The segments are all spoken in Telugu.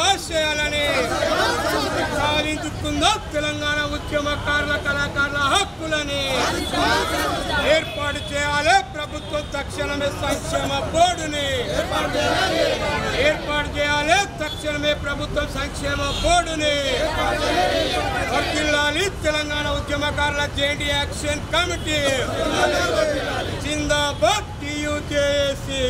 ఆశయాలని సాధించుకుందాం తెలంగాణ ఉద్యమకారుల కళాకారుల హక్కులని ఏర్పాటు చేయాలి ప్రభుత్వం తక్షణమే సంక్షేమ బోర్డుని ఏర్పాటు చేయాలి తక్షణమే ప్రభుత్వం సంక్షేమ బోర్డుని వర్ధిల్లాలి తెలంగాణ ఉద్యమకారుల జేడీ యాక్షన్ కమిటీ జిందాబాద్ టీయూజేఏసీ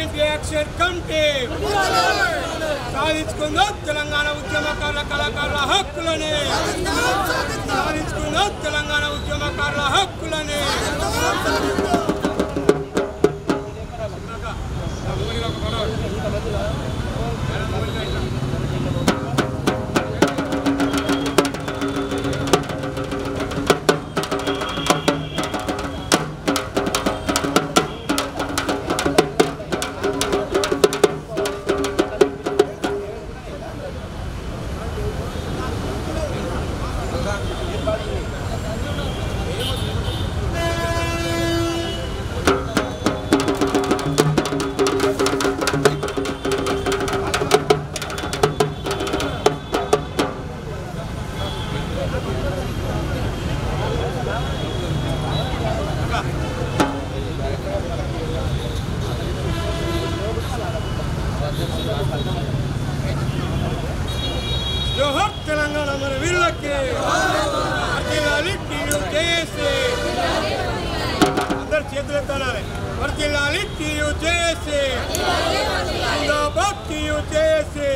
జాయింట్ యాక్షన్ కమిటీ సాధించుకుందాం తెలంగాణ ఉద్యమకారుల కళాకారుల హక్కులని, సాధించుకుందాం తెలంగాణ ఉద్యమకారుల హక్కులని. జోహార్ తెలంగాణ మన వీళ్ళకి, వర్ధిల్లాలి టీయూ జేఏసీ, అందరు చేతులు ఎత్తాలి. వర్ధిల్లాలి టీయూ జేఏసీ, జిందాబాద్ టీయూ జేఏసీ,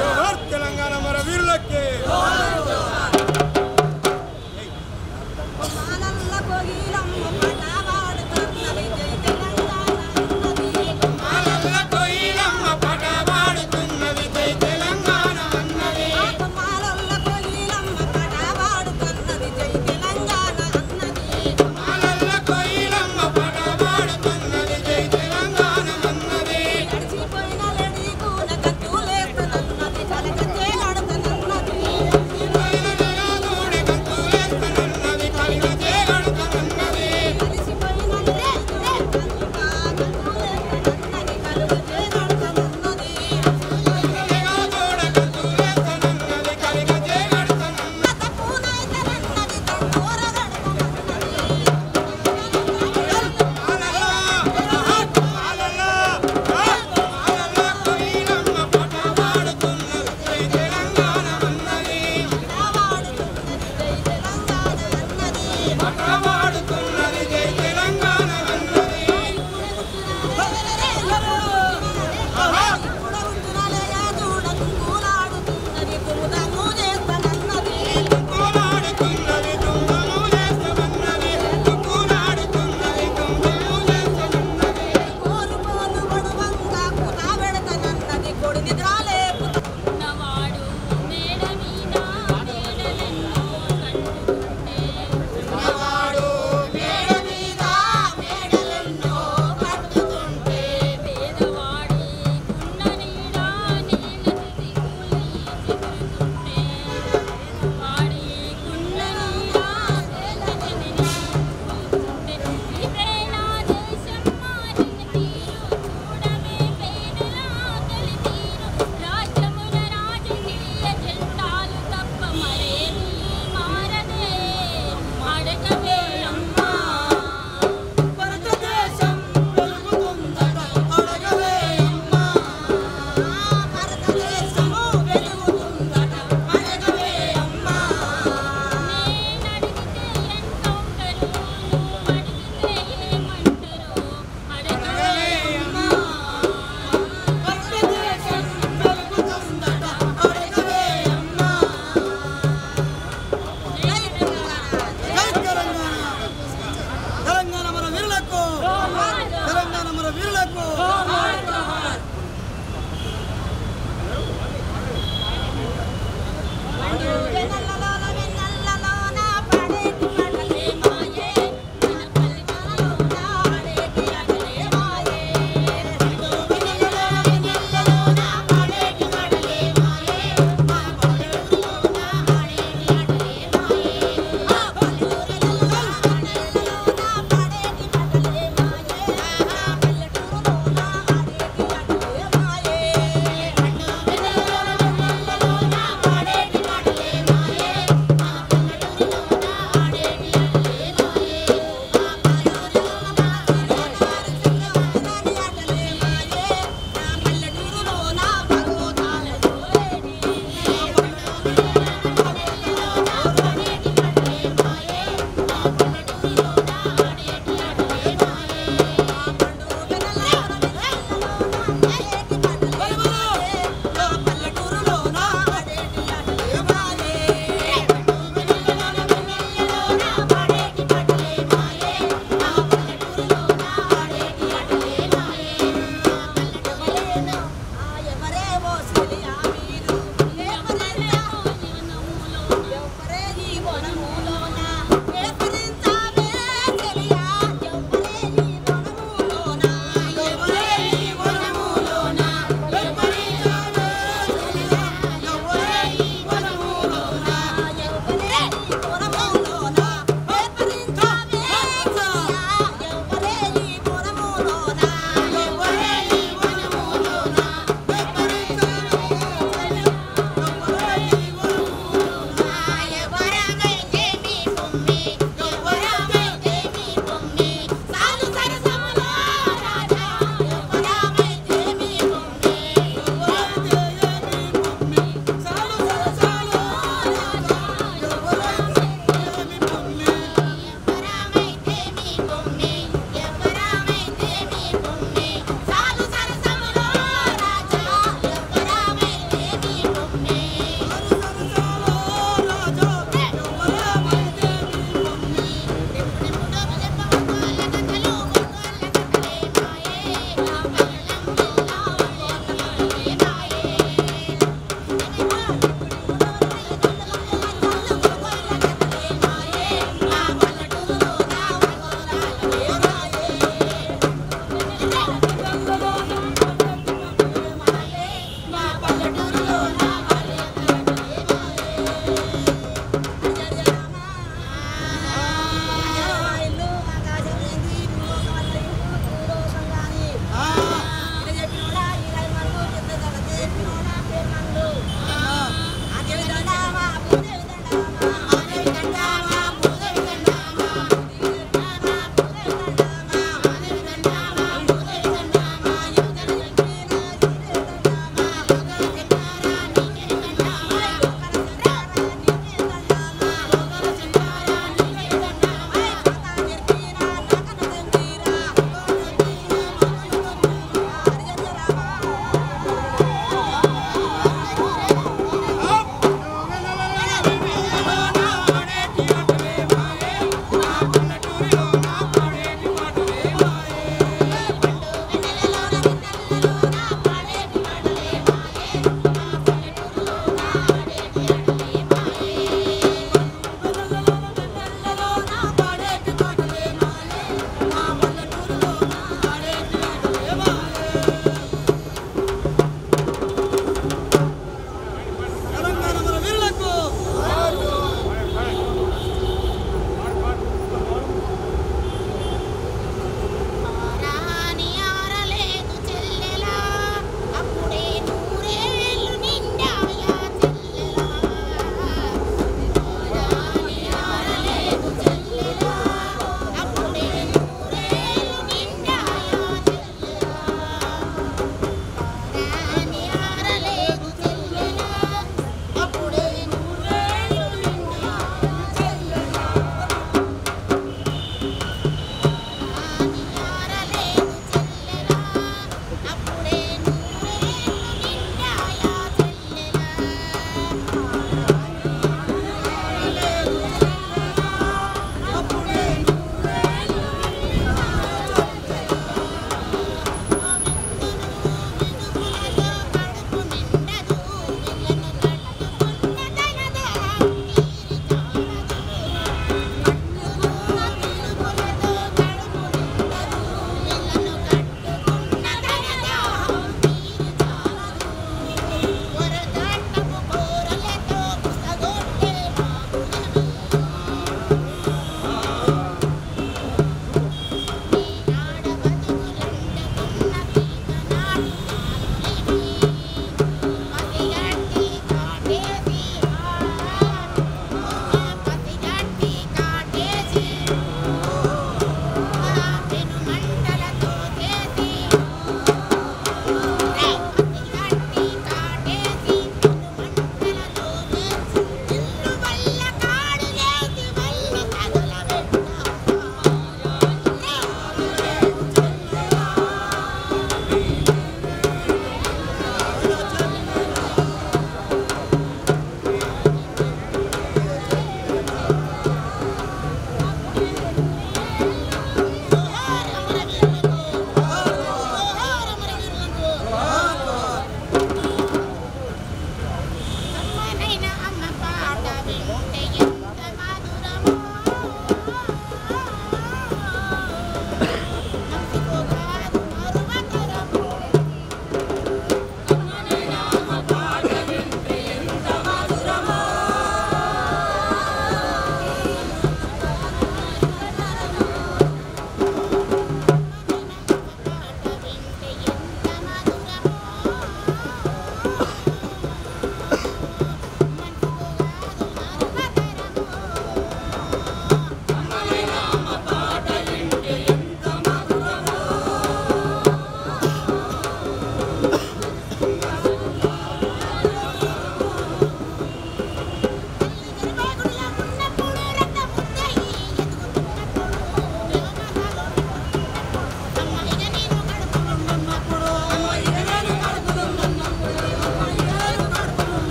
జోహార్ తెలంగాణ మన వీళ్ళకి.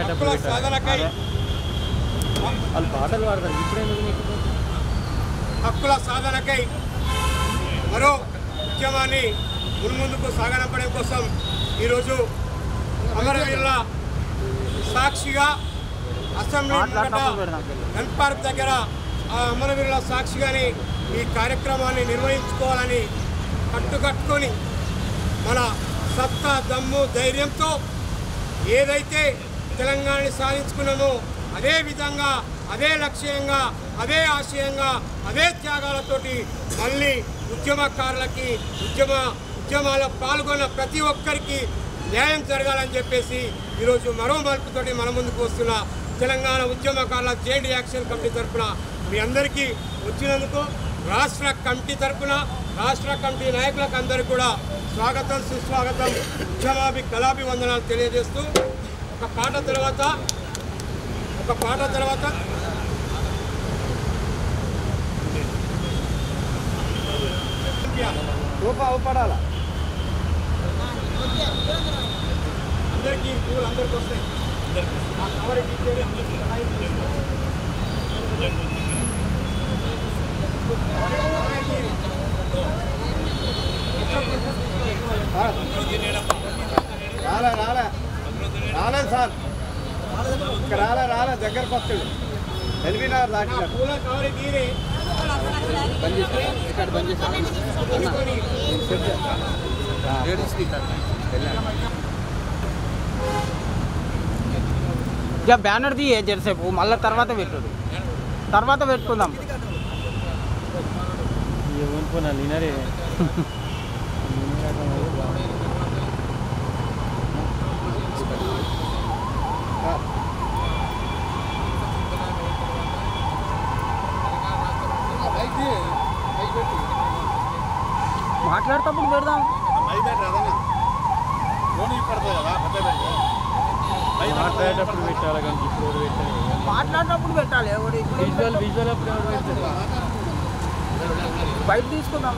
హక్కుల సాధనకై వాళ్ళు పాటలు పాడతారు ఇప్పుడు హక్కుల సాధనకై మరో ఉద్యమాన్ని మున్ముందుకు సాగనంపడం కోసం ఈరోజు అమరవీరుల సాక్షిగా అసెంబ్లీ గన్ పార్క్ దగ్గర ఆ అమరవీరుల సాక్షిగాని ఈ కార్యక్రమాన్ని నిర్వహించుకోవాలని కట్టుకట్టుకొని మన సత్తా దమ్ము ధైర్యంతో ఏదైతే తెలంగాణని సాధించుకున్నామో అదే విధంగా అదే లక్ష్యంగా అదే ఆశయంగా అదే త్యాగాలతోటి మళ్ళీ ఉద్యమకారులకి ఉద్యమాల్లో పాల్గొన్న ప్రతి ఒక్కరికి న్యాయం జరగాలని చెప్పేసి ఈరోజు మరో మలుపుతోటి మన ముందుకు వస్తున్న తెలంగాణ ఉద్యమకారుల జేడీ యాక్షన్ కమిటీ తరఫున మీ అందరికీ వచ్చినందుకు రాష్ట్ర కమిటీ తరఫున రాష్ట్ర కమిటీ నాయకులకు అందరికీ కూడా స్వాగతం సుస్వాగతం ఉద్యమాభి కళాభివందనాలు తెలియజేస్తూ ఒక పాట తర్వాత పడాలా అందరికీ పూలు అందరికి వస్తాయి రాలేదు సార్ రాలే దగ్గరకు వస్తుంది ఎల్బీనగర్ దాటి పూల కవరి తీరి ఇక బ్యానర్ తీయే జరసేపు మళ్ళీ తర్వాత పెట్టుకుందాం ఏమనుకున్నా నేనరే మాట్లాడేటప్పుడు పెడదాం మాట్లాడేటప్పుడు పెట్టాలి కానీ ఇప్పుడు పెట్టాలి మాట్లాడేటప్పుడు పెట్టాలి విజువల్ అప్పుడు ఎవరు పెడతారు బయట తీసుకుందాం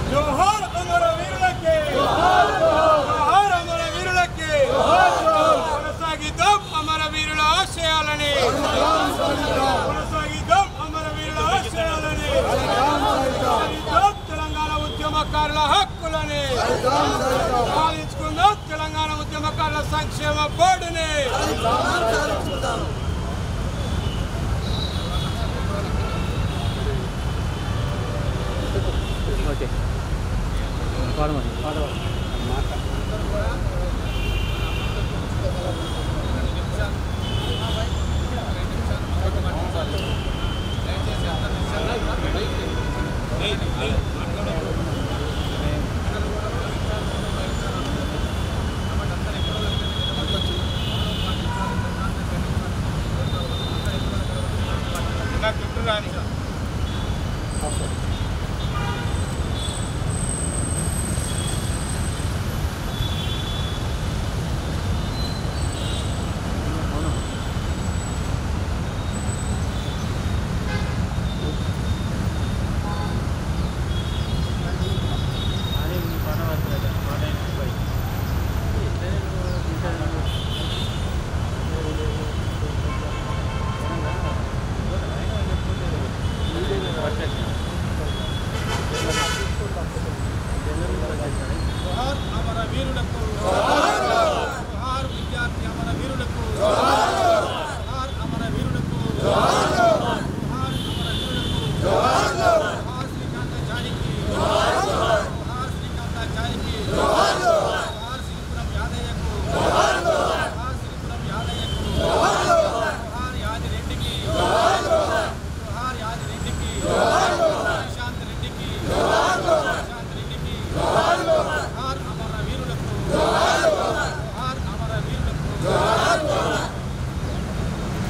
జోహార్ అమరవీరులకి జోహార్ అమరవీరులకి కొనసాగిద్దాం అమరవీరుల ఆశయాలని కొనసాగిద్దాం అమరవీరుల ఆశయాలని తెలంగాణ ఉద్యమకారుల హక్కులని సాధించుకుందాం తెలంగాణ ఉద్యమకారుల సంక్షేమ బోర్డుని ఓకే పాడమని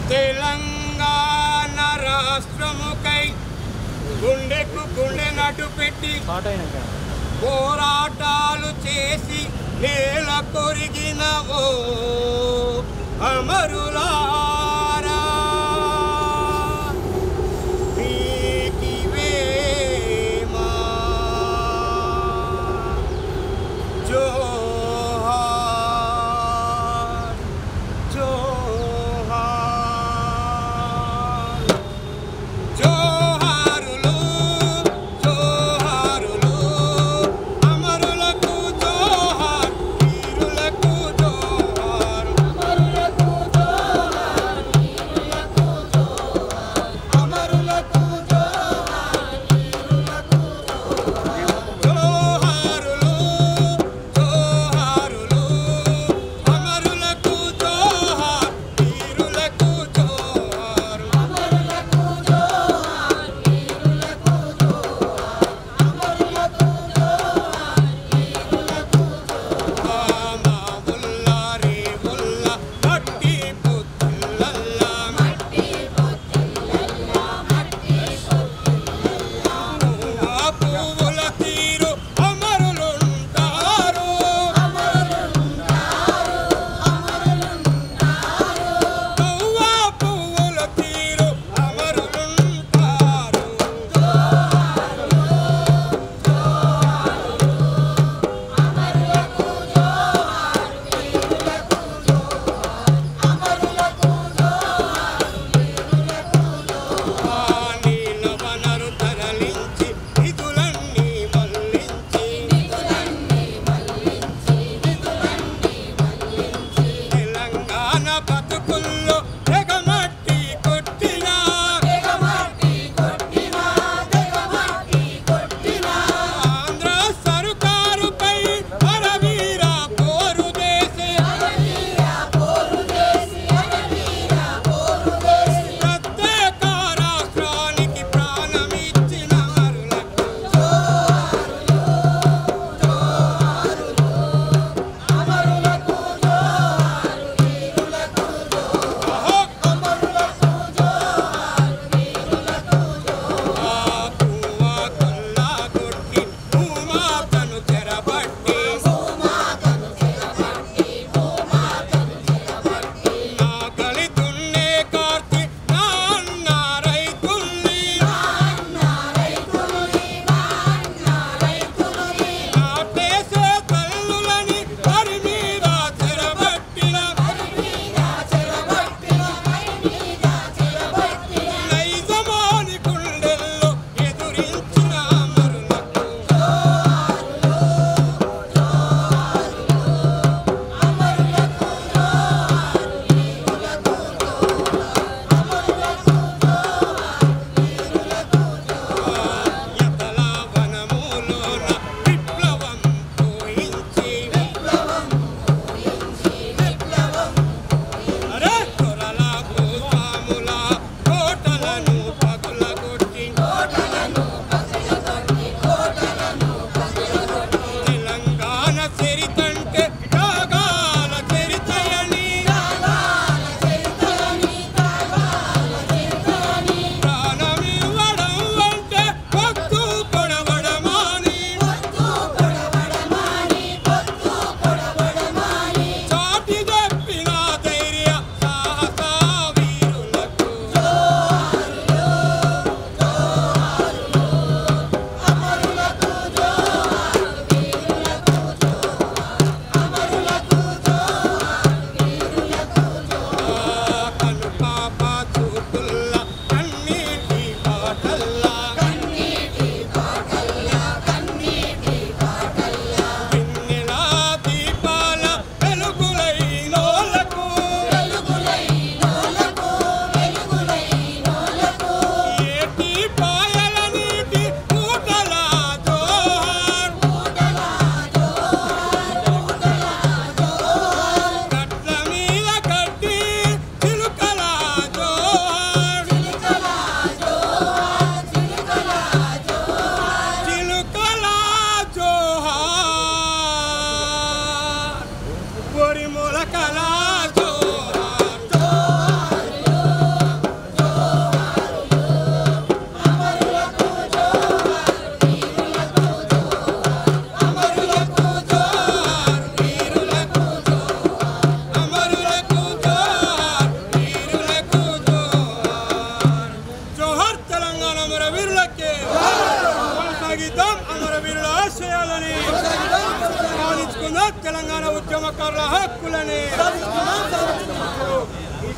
తెలంగాణ రాష్ట్రముకై గుండెకు గుండె నటు పెట్టి పోరాటాలు చేసి నేల కొరిగినవో అమరులారా జోహార్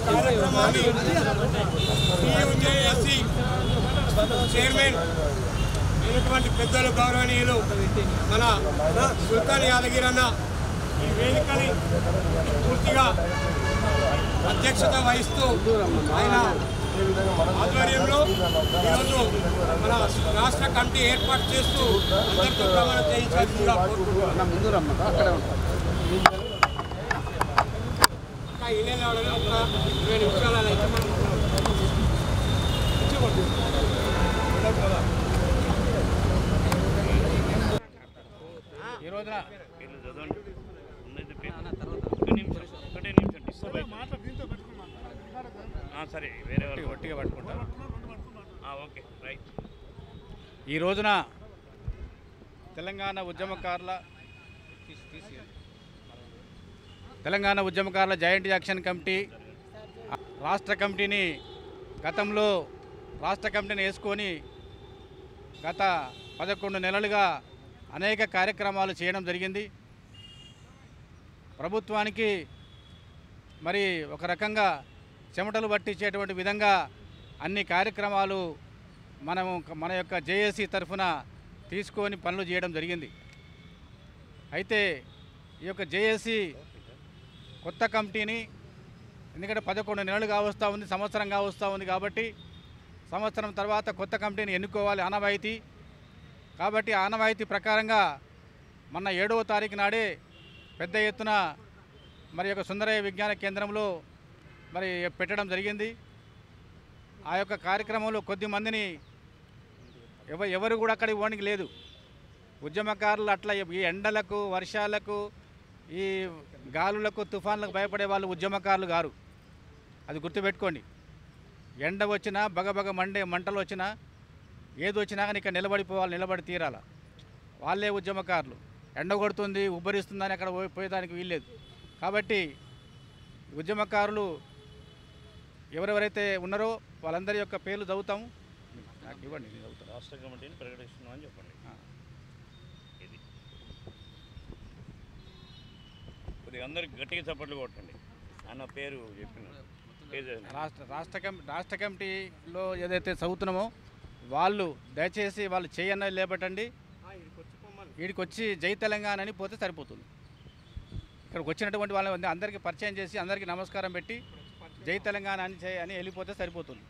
కార్యక్రమాన్ని టీయూజేఏసీ చైర్మన్ అయినటువంటి పెద్దలు గౌరవనీయులు మన సుల్తాన్ యాదగిరి అన్న ఈ వేదికని పూర్తిగా అధ్యక్షత వహిస్తూ ఆయన ఆధ్వర్యంలో ఈరోజు మన రాష్ట్ర కమిటీ ఏర్పాటు చేస్తూ అందరితో ప్రమాణం చేయించాల్సిందిగా కోరుకుంటున్నాం. ఇదే ఒక 20 నిమిషాలు అయితే ఈ రోజున సరే వేరే ఒట్టిగా పట్టుకుంటారు. Okay right. ఈ రోజున తెలంగాణ ఉద్యమకారుల జాయింట్ యాక్షన్ కమిటీ రాష్ట్ర కమిటీని గతంలో వేసుకొని గత 11 నెలలుగా అనేక కార్యక్రమాలు చేయడం జరిగింది. ప్రభుత్వానికి మరి ఒక రకంగా చెమటలు పట్టించేటువంటి విధంగా అన్ని కార్యక్రమాలు మన యొక్క జేఏసీ తరఫున తీసుకొని పనులు చేయడం జరిగింది. అయితే ఈ యొక్క జేఏసీ కొత్త కమిటీని ఎందుకంటే 11 నెలలు కావస్తూ ఉంది, సంవత్సరం కావస్తూ ఉంది కాబట్టి సంవత్సరం తర్వాత కొత్త కమిటీని ఎన్నుకోవాలి ఆనవాయితీ. కాబట్టి ఆనవాయితీ ప్రకారంగా మొన్న 7వ తారీఖు నాడే పెద్ద ఎత్తున మరి యొక్క సుందరయ్య విజ్ఞాన కేంద్రంలో మరి పెట్టడం జరిగింది. ఆ యొక్క కార్యక్రమంలో కొద్ది మందిని ఎవరు కూడా అక్కడికి పోవడానికి లేదు. ఉద్యమకారులు అట్లా ఈ ఎండలకు, వర్షాలకు, ఈ గాలులకు, తుఫాన్లకు భయపడే వాళ్ళు ఉద్యమకారులు గారు. అది గుర్తుపెట్టుకోండి. ఎండ వచ్చినా, బగబగ మంటలు వచ్చినా, ఏది వచ్చినా కానీ ఇక్కడ నిలబడి తీరాల. వాళ్ళే ఉద్యమకారులు. ఎండ కొడుతుంది, ఉబ్బరిస్తుందని అక్కడ పోయేదానికి వీల్లేదు. కాబట్టి ఉద్యమకారులు ఎవరెవరైతే ఉన్నారో వాళ్ళందరి యొక్క పేర్లు చదువుతాము. నాకు ఇవ్వండి, నేను చదువుతాను. రాష్ట్ర కమిటీని ప్రకటిస్తున్నామని చెప్పండి. ఇది కొద్దిగా అందరికి గట్టిగా చప్పట్లు కొట్టండి అన్న పేరు చెప్పిన రాష్ట్ర కమిటీలో ఏదైతే చదువుతున్నామో వాళ్ళు దయచేసి వాళ్ళు చేయన్న లేబట్టండి. వీడికి వచ్చి జై తెలంగాణ అని పోతే సరిపోతుంది. ఇక్కడికి వచ్చినటువంటి వాళ్ళని అందరికీ పరిచయం చేసి అందరికీ నమస్కారం పెట్టి జై తెలంగాణ అని వెళ్ళిపోతే సరిపోతుంది.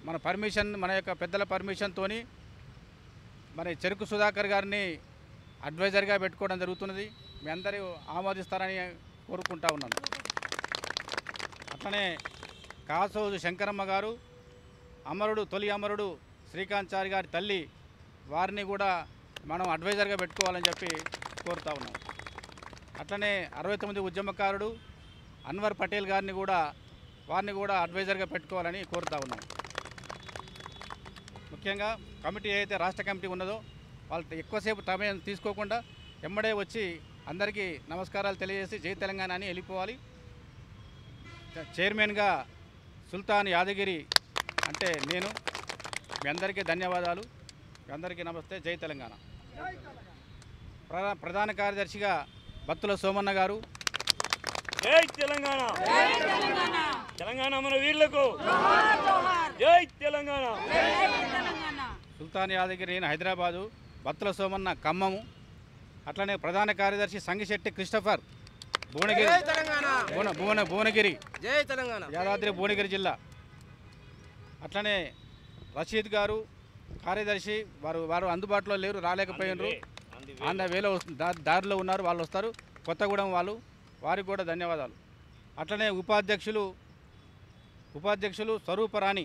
మన పర్మిషన్, మన యొక్క పెద్దల పర్మిషన్తో మరి చెరుకు సుధాకర్ గారిని అడ్వైజర్గా పెట్టుకోవడం జరుగుతున్నది. మీ అందరూ ఆమోదిస్తారని కోరుకుంటా ఉన్నాను. అట్లనే కాసోజు శంకరమ్మ గారు, తొలి అమరుడు శ్రీకాంత్ గారి తల్లి, వారిని కూడా మనం అడ్వైజర్గా పెట్టుకోవాలని చెప్పి కోరుతా ఉన్నాం. అట్లనే 69 ఉద్యమకారుడు అన్వర్ పటేల్ గారిని వారిని కూడా అడ్వైజర్గా పెట్టుకోవాలని కోరుతా ఉన్నాం. ముఖ్యంగా కమిటీ ఏదైతే రాష్ట్ర కమిటీ ఉన్నదో వాళ్ళు ఎక్కువసేపు సమయం తీసుకోకుండా ఎమ్మడే వచ్చి అందరికీ నమస్కారాలు తెలియజేసి జై తెలంగాణ అని వెళ్ళిపోవాలి. చైర్మన్గా సుల్తాన్ యాదగిరి అంటే నేను. మీ అందరికీ ధన్యవాదాలు. మీ అందరికీ నమస్తే. జై తెలంగాణ. ప్రధాన కార్యదర్శిగా బత్తుల సోమన్న గారు. జై తెలంగాణ. తెలంగాణ మన వీరులకు జై తెలంగాణ. సుల్తాన్ యాదగిరి నేను హైదరాబాదు, బత్తుల సోమన్న ఖమ్మము. అట్లనే ప్రధాన కార్యదర్శి సంగిశెట్టి క్రిస్టఫర్ భువనగిరి, యాదాద్రి భువనగిరి జిల్లా. అట్లనే రషీద్ గారు కార్యదర్శి, వారు అందుబాటులో లేరు, రాలేకపోయినారు. ఆన్ ద వేలో దారిలో ఉన్నారు, వాళ్ళు వస్తారు. కొత్తగూడెం వారికి కూడా ధన్యవాదాలు. అట్లనే ఉపాధ్యక్షులు స్వరూపరాణి,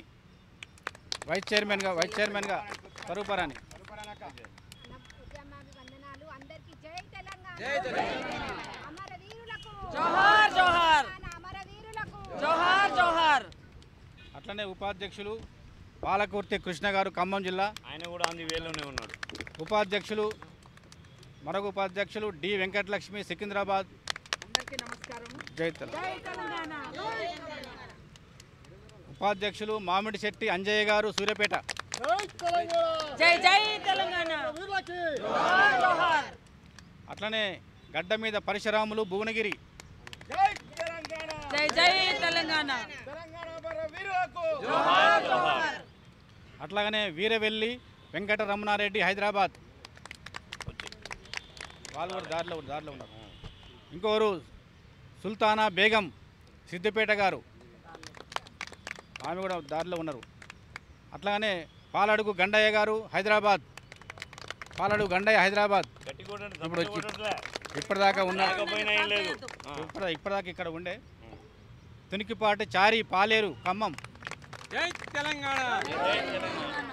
వైస్ చైర్మన్గా స్వరూపరాణి. అట్లనే ఉపాధ్యక్షులు పాలకుర్తి కృష్ణ గారు, ఖమ్మం జిల్లా. ఆయన కూడా అంది వేలోనే ఉన్నాడు. మరొక ఉపాధ్యక్షులు డి వెంకటలక్ష్మి, సికింద్రాబాద్. జై తెలంగాణ. ఉపాధ్యక్షులు మామిడి శెట్టి అంజయ్య గారు, సూర్యాపేట. అట్లనే గడ్డ మీద పరశురాములు, భువనగిరి. జై జై తెలంగాణ. అట్లాగనే వీరవెల్లి వెంకట రమణారెడ్డి హైదరాబాద్, వాళ్ళు కూడా దారిలో ఉన్నారు. ఇంకొకరు సుల్తానా బేగం సిద్దిపేట గారు, ఆమె కూడా దారిలో ఉన్నారు. అట్లాగనే పాలడుగు గండయ్య గారు హైదరాబాద్, పాలడుగు గండయ్య హైదరాబాద్ ఇప్పుడు వచ్చి ఇప్పటిదాకా ఉన్నారు. ఇప్పటిదాకా ఇక్కడ ఉండే. తునికిపాటి చారి పాలేరు ఖమ్మం. జై తెలంగాణ,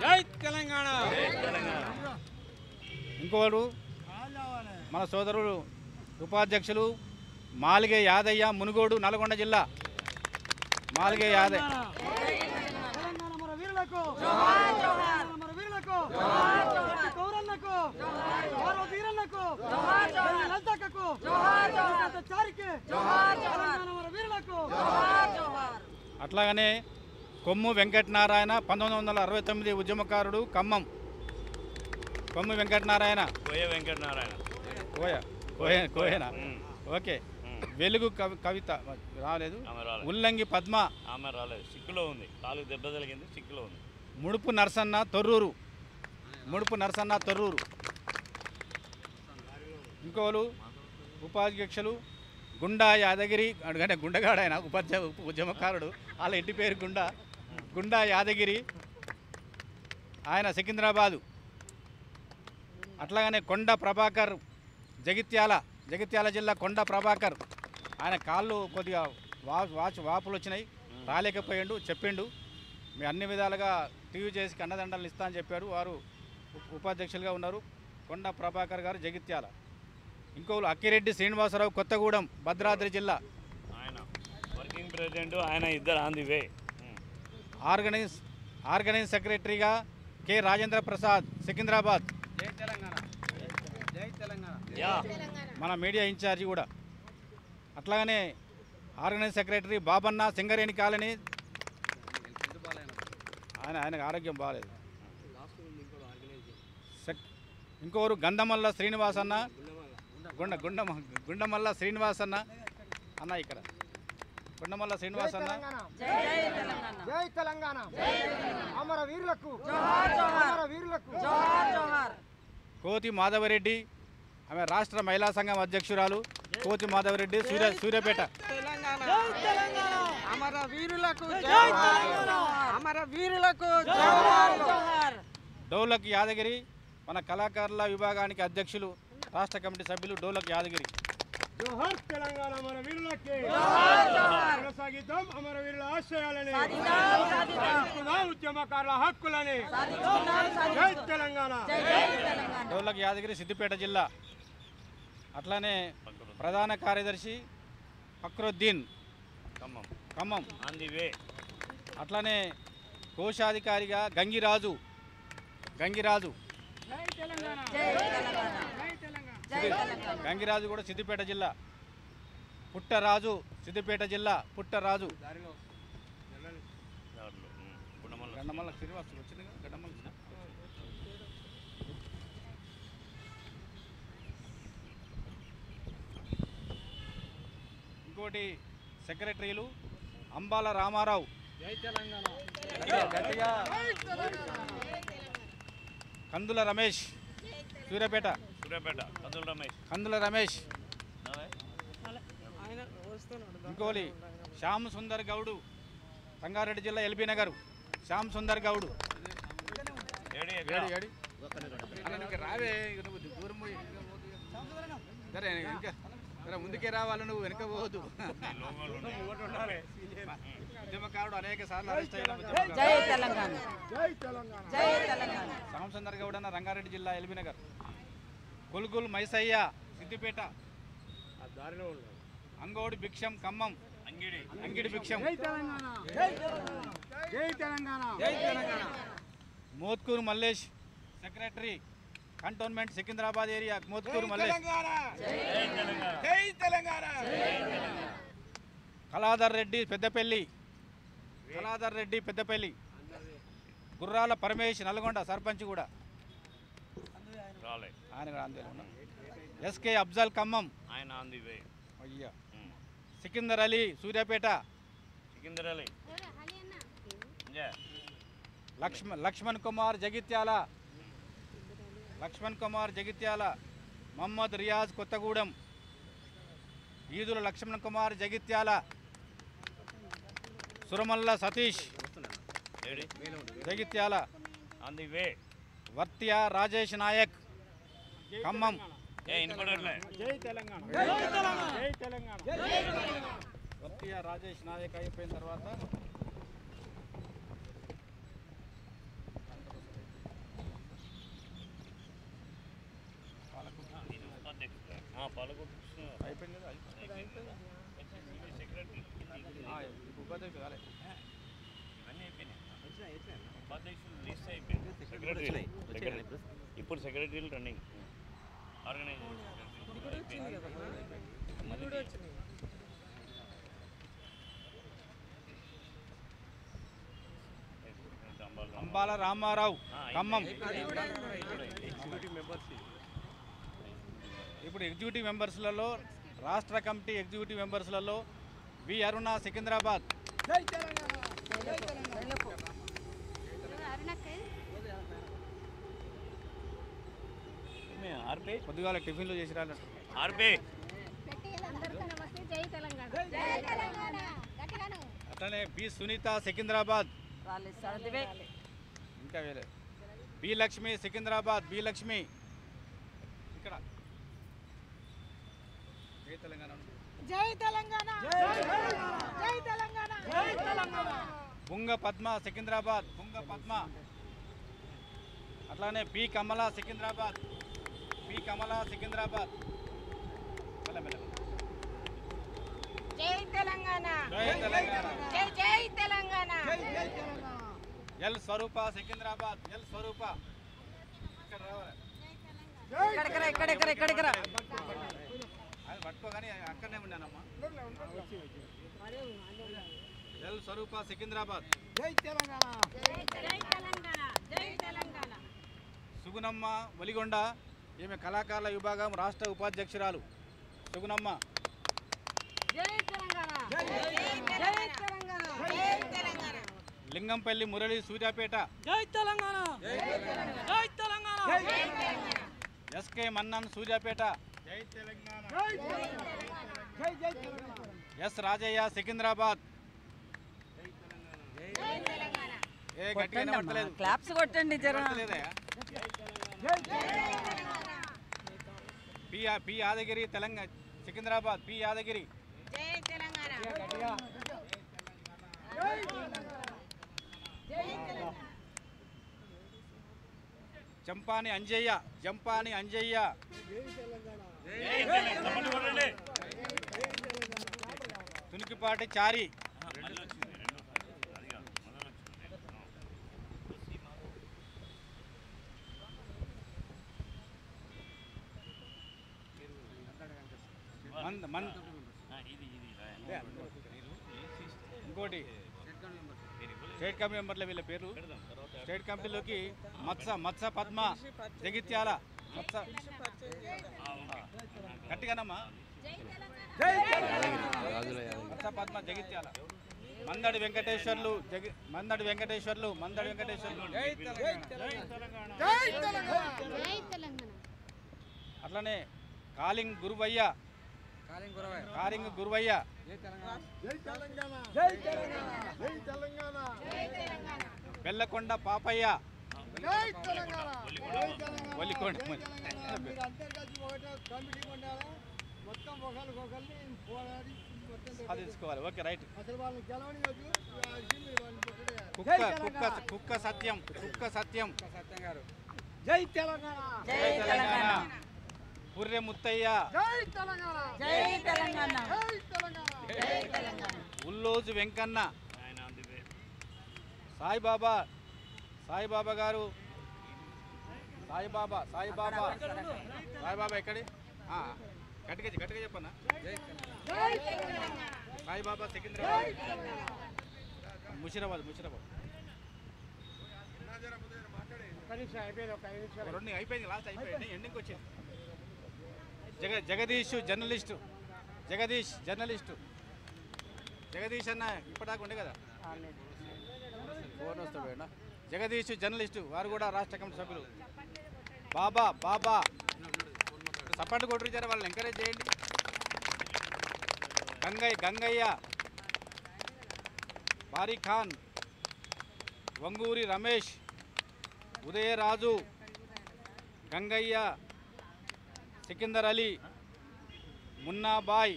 జై తెలంగాణ. ఇంకోరు మన సోదరుడు ఉపాధ్యక్షులు మాలిగే యాదయ్య మునుగోడు నల్గొండ జిల్లా. మాలిగే యాదయ్య అట్లాగనే కొమ్ము వెంకటనారాయణ 1969 ఉద్యమకారుడు ఖమ్మం. కొమ్ము వెంకటనారాయణ కోయనా ఓకే. వెలుగు కవిత రాలేదు. ఉల్లంగి పద్మ ఆమె రాలేదు, సిక్కులో ఉంది, కాలు దెబ్బ తగిలింది, సిక్కులో ఉంది. ముడుపు నరసన్న తొర్రూరు, ముడుపు నరసన్న తొర్రూరు. ఇంకోలు ఉపాధ్యక్షులు గుండా యాదగిరి, అంటే గుండగాడు ఆయన, ఉద్యమకారుడు, వాళ్ళ ఇంటి పేరు గుండా యాదగిరి, ఆయన సికింద్రాబాదు. అట్లాగనే కొండ ప్రభాకర్ జగిత్యాల జిల్లా కొండ ప్రభాకర్, ఆయన కాళ్ళు కొద్దిగా వాపులు వచ్చినాయి, రాలేకపోయాడు, చెప్పిండు. మీ అన్ని విధాలుగా టీవీ చేసి అన్నదండలు ఇస్తా అని చెప్పాడు. వారు ఉపాధ్యక్షులుగా ఉన్నారు కొండ ప్రభాకర్ గారు జగిత్యాల. ఇంకోళ్ళు అక్కిరెడ్డి శ్రీనివాసరావు కొత్తగూడెం భద్రాద్రి జిల్లా, ఆయన వర్కింగ్ ప్రెసిడెంట్, ఆయన ఇద్దరు ఆన్ ది వే. ఆర్గనైజ్ సెక్రటరీగా కె రాజేంద్ర ప్రసాద్ సికింద్రాబాద్. జై తెలంగాణ, జై తెలంగాణ. మన మీడియా ఇన్ఛార్జి కూడా. అట్లాగనే ఆర్గనైజ్ సెక్రటరీ బాబన్న సింగరేణి కాలనీ, ఆయనకు ఆరోగ్యం బాగాలేదు. ఇంకొకరు గంధమల్ల శ్రీనివాసన్న, గుండమల్ల శ్రీనివాసన్న అన్న, ఇక్కడ గుండమల్ల శ్రీనివాసన్న. జై తెలంగాణ, అమర వీరులకు. కోతి మాధవరెడ్డి, ఆమె రాష్ట్ర మహిళా సంఘం అధ్యక్షురాలు కోతి మాధవరెడ్డి, సూర్యాపేట. అమర వీరులకు. డోలక్ యాదగిరి, మన కళాకారుల విభాగానికి అధ్యక్షులు, రాష్ట్ర కమిటీ సభ్యులు డోలక్ యాదగిరి. జోహార్ తెలంగాణ అమరవీరులకి. కొనసాగిద్దాం అమరవీరుల ఆశయాలని, ఉద్యమకారుల హక్కులని. జై తెలంగాణ. డోలక్ యాదగిరి సిద్దిపేట జిల్లా. అట్లానే ప్రధాన కార్యదర్శి ఫక్రుద్దీన్ ఖమ్మం. అట్లానే కోశాధికారిగా గంగిరాజు. గంగిరాజు కూడా సిద్దిపేట జిల్లా. పుట్టరాజు సిద్దిపేట జిల్లా. పుట్టరాజు గండమల్ల శ్రీనివాస్ వచ్చింది. ఇంకోటి సెక్రటరీలు అంబాల రామారావు. గట్టిగా కందుల రమేష్ సూర్యాపేట. కందుల రమేష్. ఇంకోలి శ్యామ్ సుందర్ గౌడు రంగారెడ్డి జిల్లా ఎల్బీ నగర్. శ్యామ్ సుందర్ గౌడు. రావే నువ్వు దూరం సరే, ఇంకా ముందుకే రావాలి, నువ్వు వెనక పోవద్దు. ఉద్యమకారుడు అనేక సార్లు అరెస్ట్ అయిన శ్యామ్ సుందర్ గౌడ్ అన్న రంగారెడ్డి జిల్లా LB Nagar. Kolugul Maisaiah Siddipet. Angodi Bhiksham Khammam. Angidi Bhiksham. Mothkur Mallesh secretary cantonment Secunderabad area. Mothkur Mallesh. Kaladhar Reddy Peddapalli. Gurrala Paramesh Nalgonda sarpanch కూడా, ఆయన కూడా ఆందోళన. ఎస్కే అఫ్జల్ ఖమ్మం. ఆయన ఆన్ ది వే. అయ్యా. Sikandar Ali Suryapet. Sikandar Ali. Laxman Kumar Jagtial. Laxman Kumar Jagtial. Mohammed Riyaz Kothagudem. Eedula Laxman Kumar Jagtial. Suramalla Satish Jagtial. On the way. Varthya Rajesh Naik Khammam. జై తెలంగాణ. వర్త్యా రాజేష్ నాయక్ అయిపోయిన తర్వాత అయిపోయింది కదా. ఉపాధ్యక్షుడు కాలే. ఇప్పుడు సెక్రటరీలు రన్నింగ్ ఆర్గనైజేషన్. అంబాల రామారావు ఖమ్మం. ఇప్పుడు ఎగ్జిక్యూటివ్ మెంబర్స్లలో రాష్ట్ర కమిటీ ఎగ్జిక్యూటివ్ మెంబర్స్లలో వి అరుణ సికింద్రాబాద్. పొద్దుగాల టిఫిన్లు చేసి రాలేదు. అట్లనే బి సునీత సికింద్రాబాద్. ఇంకా వేరే బి లక్ష్మి సికింద్రాబాద్. బి లక్ష్మి ఇక్కడ. జై తెలంగాణ. జై తెలంగాణ. జై తెలంగాణ. జై తెలంగాణ. బుంగ పద్మ సికింద్రాబాద్. బుంగ పద్మ. అట్లానే బి కమల సికింద్రాబాద్. బి కమల సికింద్రాబాద్. జై తెలంగాణ. జై తెలంగాణ. జై జై తెలంగాణ. ఎల్ స్వరూప సికింద్రాబాద్. ఎల్ స్వరూప ఇక్కడ రావాలి. ఇక్కడ అది పట్టుకోగానే అక్కడనే ఉన్నానమ్మా. ఎల్ స్వరూప సికింద్రాబాద్. జై తెలంగాణ. జై తెలంగాణ. జై తెలంగాణ. సుగుణమ్మ వలిగొండ. ఈమె కళాకారుల విభాగం రాష్ట్ర ఉపాధ్యక్షురాలు సుగుణమ్మ. జై తెలంగాణ. జై తెలంగాణ. జై తెలంగాణ. లింగంపల్లి మురళి సూర్యాపేట. జై తెలంగాణ. జై తెలంగాణ. ఎస్కే మన్నన్ సూర్యాపేట. జై తెలంగాణ. జై జై తెలంగాణ. ఎస్ రాజయ్య సికింద్రాబాద్. జై తెలంగాణ. ఏ గట్టిగానే పడతలేదు. క్లాప్స్ కొట్టండి జర. పడతలేదయ్యా. పి యాదగిరి తెలంగాణ సికింద్రాబాద్. పి యాదగిరి. జై తెలంగాణ. జంపాని అంజయ్య. జంపాని అంజయ్య. తునికిపాటి చారి. ఇంకోటి స్టేట్ కమిటీ మెంబర్ల వీళ్ళ పేర్లు. స్టేట్ కమిటీలోకి మత్స పద్మ జగిత్యాల. గట్టిగానమ్మా. మత్స పద్మ జగిత్యాల. మందడి వెంకటేశ్వర్లు. మందడి వెంకటేశ్వర్లు. అట్లనే కాలింగ్ గురువయ్య. బెల్లకొండ పాపయ్య. ఒలికొండ. అది తీసుకోవాలి. Okay right. కుక్క సత్యం. జై తెలంగాణ. జై తెలంగాణ. పుర్రె ముత్తయ్య. జై తెలంగాణ. జై తెలంగాణ. జై తెలంగాణ. ఉల్లోజు వెంకన్న. సాయిబాబా గారు. సాయిబాబా ఎక్కడి? గట్టిగా చెప్పన్నా. సాయిబాబా సికింద్రాబాద్. ముషిరాబాద్. రెండు అయిపోయింది. లాస్ట్ అయిపోయింది. ఎండింగ్కి వచ్చింది. జగదీష్ జర్నలిస్టు. జగదీష్ అన్న ఇప్పటిదాకా ఉండే కదా ఫోన్ వస్తాడు. జగదీష్ జర్నలిస్టు, వారు కూడా రాష్ట్ర కమిటీ సభ్యులు. బాబా బాబా సపోర్ట్ కొట్టించారు, వాళ్ళని ఎంకరేజ్ చేయండి. గంగయ్య, బారీ ఖాన్, వంగూరి రమేష్, ఉదయరాజు, గంగయ్య, సికిందర్ అలీ, మున్నాబాయ్,